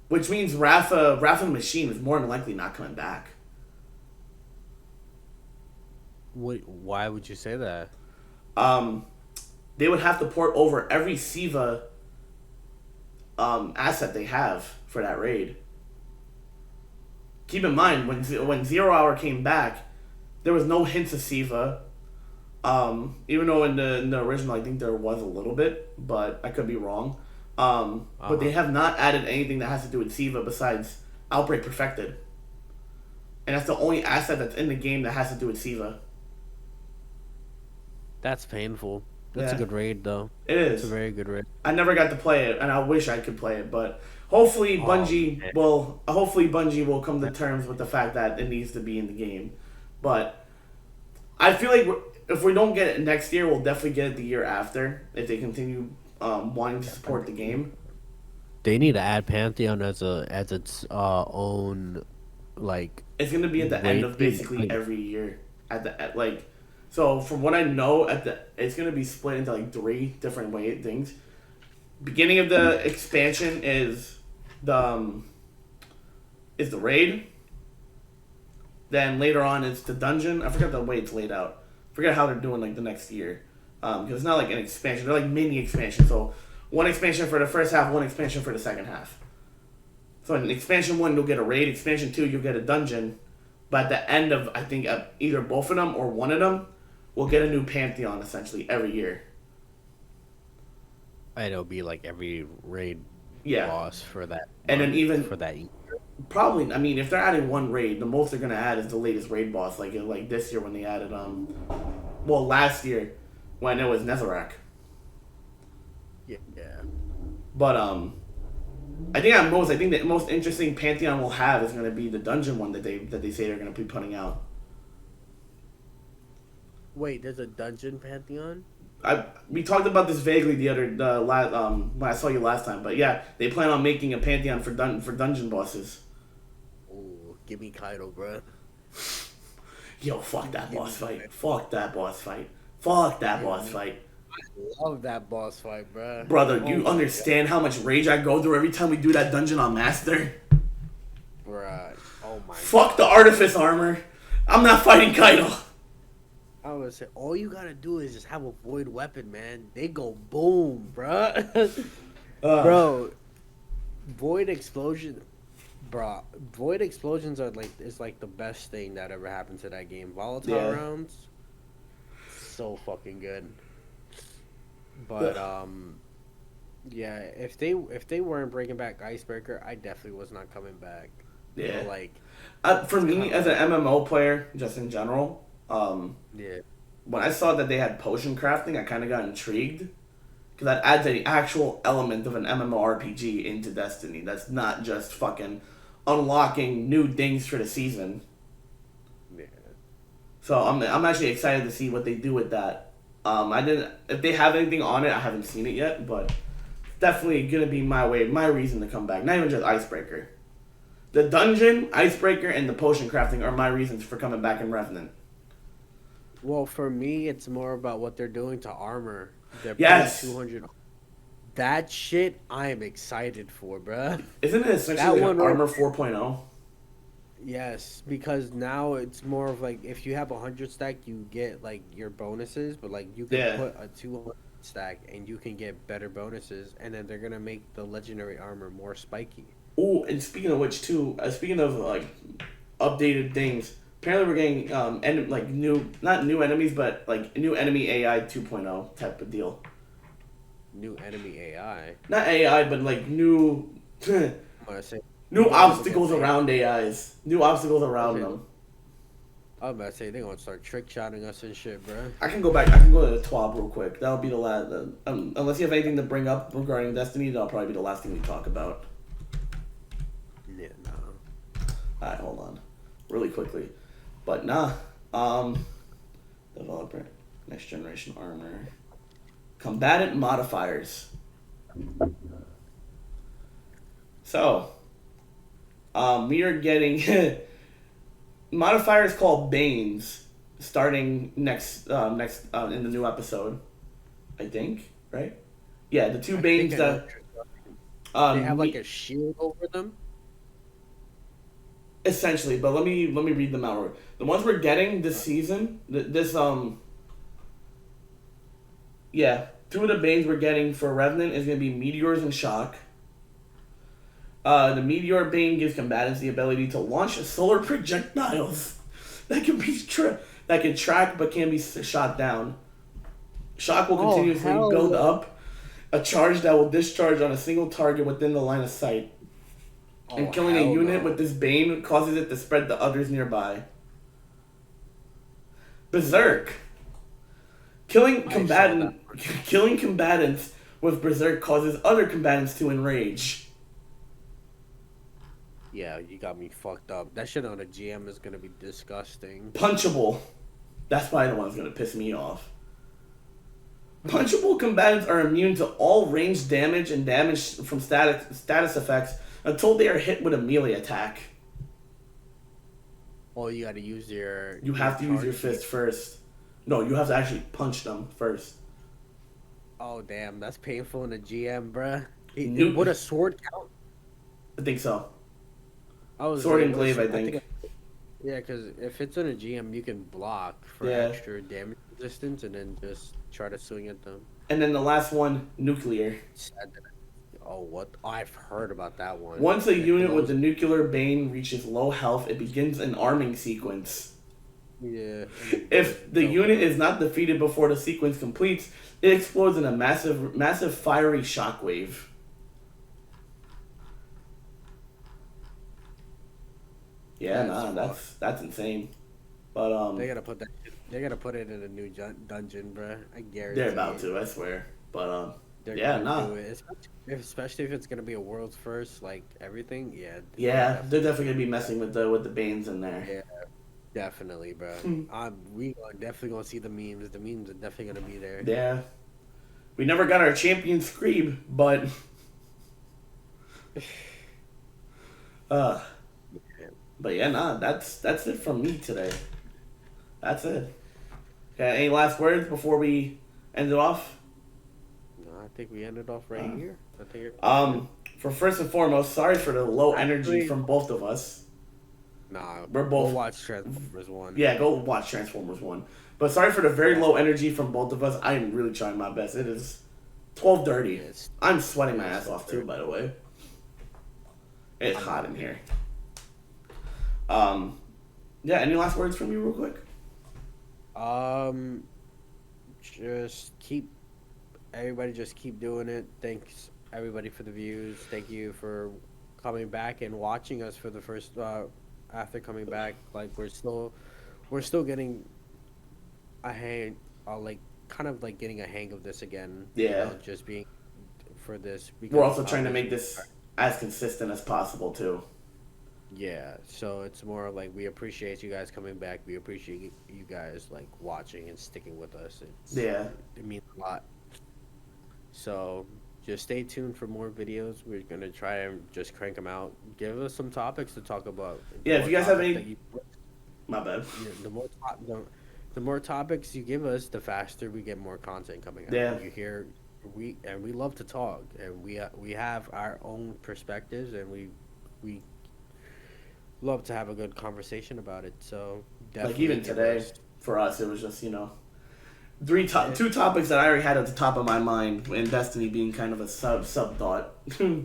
Speaker 2: Which means Rafa Machine is more than likely not coming back.
Speaker 1: Why would you say that?
Speaker 2: They would have to port over every Siva asset they have for that raid. Keep in mind, when 0 Hour came back, there was no hints of Siva. Even though in the original, I think there was a little bit, but I could be wrong. But they have not added anything that has to do with Siva besides Outbreak Perfected. And that's the only asset that's in the game that has to do with Siva.
Speaker 1: That's painful. That's a
Speaker 2: Yeah,
Speaker 1: good raid, though.
Speaker 2: it
Speaker 1: It's a
Speaker 2: is.
Speaker 1: very good raid.
Speaker 2: I never got to play it, and I wish I could play it, but hopefully
Speaker 1: Oh,
Speaker 2: Bungie
Speaker 1: man.
Speaker 2: will. Hopefully Bungie will come to terms with the fact that it needs to be in the game. But I feel like if we don't get it next year, we'll definitely get it the year after if they continue wanting to support the game.
Speaker 1: They need to add Pantheon as its own like
Speaker 2: It's gonna be at the end
Speaker 1: raid
Speaker 2: of
Speaker 1: team.
Speaker 2: basically
Speaker 1: Like,
Speaker 2: every year at like. So from what I know, it's gonna be split into like three different things. Beginning of the expansion the is the raid. Then later on it's the dungeon. I forgot the way it's laid out. Forget how they're doing like the next year, because it's not like an expansion. They're like mini expansion. So one expansion for the first half, one expansion for the second half. So in expansion one you'll get a raid. Expansion two you'll get a dungeon. But at the end of I think either both of them or one of them, we'll get a new pantheon essentially every year.
Speaker 1: and it'll be like every raid
Speaker 2: Yeah,
Speaker 1: boss for that
Speaker 2: and then
Speaker 1: month,
Speaker 2: even
Speaker 1: for that.
Speaker 2: probably, I mean, if they're adding one raid, the most they're gonna add is the latest raid boss. Like this year when they added well last year when it was Netherrack.
Speaker 1: Yeah, yeah.
Speaker 2: But I think the most interesting Pantheon we'll have is gonna be the dungeon one that they say they're gonna be putting out.
Speaker 1: Wait, there's a dungeon Pantheon?
Speaker 2: We talked about this vaguely the last when I saw you last time, but yeah, they plan on making a Pantheon for dungeon bosses.
Speaker 1: Oh, give me Kaido, bro.
Speaker 2: Yo, fuck that boss fight. Fuck that boss fight. Fuck that boss
Speaker 1: Yeah.
Speaker 2: fight.
Speaker 1: Love that boss fight, bro.
Speaker 2: Brother,
Speaker 1: Oh
Speaker 2: you
Speaker 1: my
Speaker 2: understand how much rage I go through every time we do that dungeon on Master?
Speaker 1: God, bruh. Oh my
Speaker 2: Fuck the
Speaker 1: God.
Speaker 2: Artifice armor. I'm not fighting Kaido.
Speaker 1: I would say all you gotta do is just have a void weapon, man. They go boom, bruh. Bro, void explosion, bro. Void explosions are like the best thing that ever happened to that game. Volatile
Speaker 2: Yeah.
Speaker 1: rounds, so fucking good. But yeah. If they weren't bringing back Icebreaker, I definitely was not coming back. You
Speaker 2: Yeah.
Speaker 1: know, like
Speaker 2: For me, as an MMO player, just in general,
Speaker 1: yeah,
Speaker 2: when I saw that they had potion crafting, I kind of got intrigued. Because that adds an actual element of an MMORPG into Destiny. That's not just fucking unlocking new things for the season.
Speaker 1: yeah.
Speaker 2: So I'm actually excited to see what they do with that. I didn't if they have anything on it, I haven't seen it yet, but definitely gonna be my reason to come back. Not even just Icebreaker. The dungeon, Icebreaker, and the potion crafting are my reasons for coming back in Revenant.
Speaker 1: Well, for me, it's more about what they're doing to armor. They're
Speaker 2: Yes.
Speaker 1: putting 200. That shit, I am excited for, bruh.
Speaker 2: Isn't it
Speaker 1: That
Speaker 2: essentially like
Speaker 1: one
Speaker 2: an
Speaker 1: right-
Speaker 2: Armor 4.0?
Speaker 1: Yes, because now it's more of like if you have a 100 stack, you get like your bonuses, but like you can
Speaker 2: Yeah.
Speaker 1: put a 200 stack and you can get better bonuses, and then they're gonna make the legendary armor more spiky.
Speaker 2: Ooh, and speaking of which, too, speaking of like updated things, apparently we're getting like not new enemies, but like new enemy AI 2.0 type of deal.
Speaker 1: New enemy AI.
Speaker 2: Not AI, but like new
Speaker 1: I'm gonna say.
Speaker 2: new
Speaker 1: New
Speaker 2: obstacles
Speaker 1: AI.
Speaker 2: around AIs, new obstacles around
Speaker 1: Okay.
Speaker 2: them.
Speaker 1: I'm about to say they're gonna start trick shotting us and shit, bruh.
Speaker 2: I can go back. I can go to the TWAB real quick. That'll be the last. Unless you have anything to bring up regarding Destiny, that'll probably be the last thing we talk about.
Speaker 1: Yeah, no.
Speaker 2: Alright, hold on. Really quickly. But nah. Developer. Next generation armor. Combatant modifiers. So, we are getting modifiers called Banes starting next in the new episode. I think, right? Yeah, the two
Speaker 1: I
Speaker 2: Banes
Speaker 1: think I know
Speaker 2: that
Speaker 1: what they have like a shield over them.
Speaker 2: essentially, but let me read them out. The ones we're getting this season, yeah, two of the Banes we're getting for Revenant is gonna be Meteors and Shock. The Meteor Bane gives combatants the ability to launch solar projectiles that can track but can be shot down. Shock will
Speaker 1: Oh,
Speaker 2: continuously
Speaker 1: hell
Speaker 2: build
Speaker 1: no.
Speaker 2: up a charge that will discharge on a single target within the line of sight. And
Speaker 1: Oh,
Speaker 2: killing a
Speaker 1: hell
Speaker 2: unit
Speaker 1: no.
Speaker 2: with this Bane causes it to spread to others nearby. Berserk Killing
Speaker 1: I saw that.
Speaker 2: killing combatants with berserk causes other combatants to enrage.
Speaker 1: Yeah, you got me fucked up. That shit on a GM is gonna be disgusting.
Speaker 2: Punchable. That's probably the one that's gonna piss me off. Punchable combatants are immune to all ranged damage and damage from status effects until they are hit with a melee attack.
Speaker 1: Oh, you gotta use your.
Speaker 2: You have to use your
Speaker 1: charge.
Speaker 2: fist first. No, you have to actually punch them first.
Speaker 1: Oh damn, that's painful in a GM, bruh.
Speaker 2: Nope.
Speaker 1: Would a sword count?
Speaker 2: I think so.
Speaker 1: I was
Speaker 2: Sword
Speaker 1: like,
Speaker 2: and glaive, I think.
Speaker 1: Yeah, because if it's in a GM, you can block for
Speaker 2: Yeah.
Speaker 1: extra damage resistance, and then just try to swing at them.
Speaker 2: And then the last one, nuclear.
Speaker 1: Oh, what? Oh, I've heard about that one.
Speaker 2: Once a
Speaker 1: It
Speaker 2: unit with
Speaker 1: blows-
Speaker 2: the nuclear bane reaches low health, it begins an arming sequence.
Speaker 1: Yeah.
Speaker 2: If the unit is not defeated before the sequence completes, it explodes in a massive fiery shockwave. Yeah, that's insane. But
Speaker 1: They gotta put that. They gotta put it in a new dungeon, bruh. I guarantee.
Speaker 2: they're about to, I swear. But
Speaker 1: They're
Speaker 2: yeah,
Speaker 1: gonna
Speaker 2: nah.
Speaker 1: do it. Especially if it's gonna be a world's first, like everything. Yeah.
Speaker 2: Yeah, they're definitely gonna be messing with the banes in there.
Speaker 1: Yeah, definitely, bro. We are definitely gonna see the memes. The memes are definitely gonna be there.
Speaker 2: Yeah. We never got our champion Screeb, but but yeah, nah, that's it from me today. That's it. Okay, any last words before we end it off?
Speaker 1: No, I think we ended off right here. I think.
Speaker 2: For first and foremost, sorry for the low energy
Speaker 1: Actually-
Speaker 2: from both of us.
Speaker 1: Nah,
Speaker 2: We're both-
Speaker 1: We'll watch Transformers 1.
Speaker 2: Yeah, go watch Transformers 1. But sorry for the very low energy from both of us. I am really trying my best. It is 12:30.
Speaker 1: Yes.
Speaker 2: I'm sweating my ass off too, by the way. It's hot in here. Yeah, any last words from you real quick?
Speaker 1: Just keep doing it. Thanks everybody for the views. Thank you for coming back and watching us for the first after coming back. Like we're still getting a hang, like kind of like getting a hang of this again.
Speaker 2: Yeah.
Speaker 1: You know, just being for this.
Speaker 2: We're also trying to make this as consistent as possible too.
Speaker 1: Yeah, so it's more like we appreciate you guys coming back. We appreciate you guys like watching and sticking with us.
Speaker 2: Yeah.
Speaker 1: It means a lot. So just stay tuned for more videos. We're gonna try and just crank them out. Give us some topics to talk about.
Speaker 2: Yeah, if you guys have any-
Speaker 1: that
Speaker 2: My bad.
Speaker 1: the more topics you give us, the faster we get more content coming out.
Speaker 2: Yeah.
Speaker 1: You hear, we love to talk, and we have our own perspectives, and we love to have a good conversation about it. So definitely
Speaker 2: Like even
Speaker 1: give
Speaker 2: today,
Speaker 1: us-
Speaker 2: for us, it was just, two topics that I already had at the top of my mind, and Destiny being kind of a sub thought.
Speaker 1: yeah.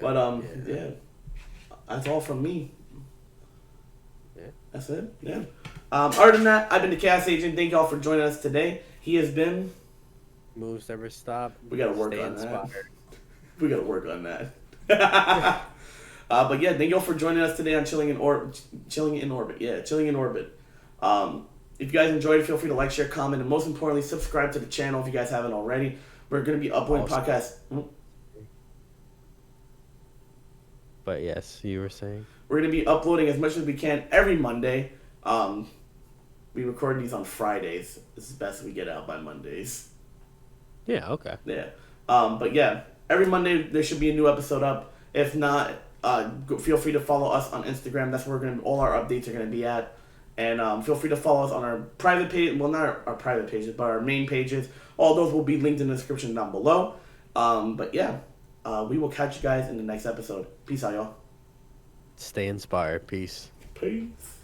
Speaker 2: But yeah, that's all from me.
Speaker 1: Yeah.
Speaker 2: That's it. Yeah. Other than that, I've been the Chaos Agent. Thank y'all for joining us today. He has been.
Speaker 1: Moves never stop.
Speaker 2: We gotta work
Speaker 1: Stay
Speaker 2: on that.
Speaker 1: inspired.
Speaker 2: We gotta work on that. But yeah, thank y'all for joining us today on Chilling in Orbit. Yeah, Chilling in Orbit. If you guys enjoyed it, feel free to like, share, comment, and most importantly, subscribe to the channel if you guys haven't already. We're gonna be uploading podcasts.
Speaker 1: But yes, you were saying.
Speaker 2: We're gonna be uploading as much as we can every Monday. We record these on Fridays. This is best we get out by Mondays.
Speaker 1: Yeah. Okay.
Speaker 2: Yeah. But yeah, every Monday there should be a new episode up. If not, feel free to follow us on Instagram. That's where all our updates are gonna be at. And feel free to follow us on our private page. Well, not our private pages, but our main pages. All those will be linked in the description down below. But yeah, we will catch you guys in the next episode. Peace out, y'all.
Speaker 1: Stay inspired. Peace.
Speaker 2: Peace.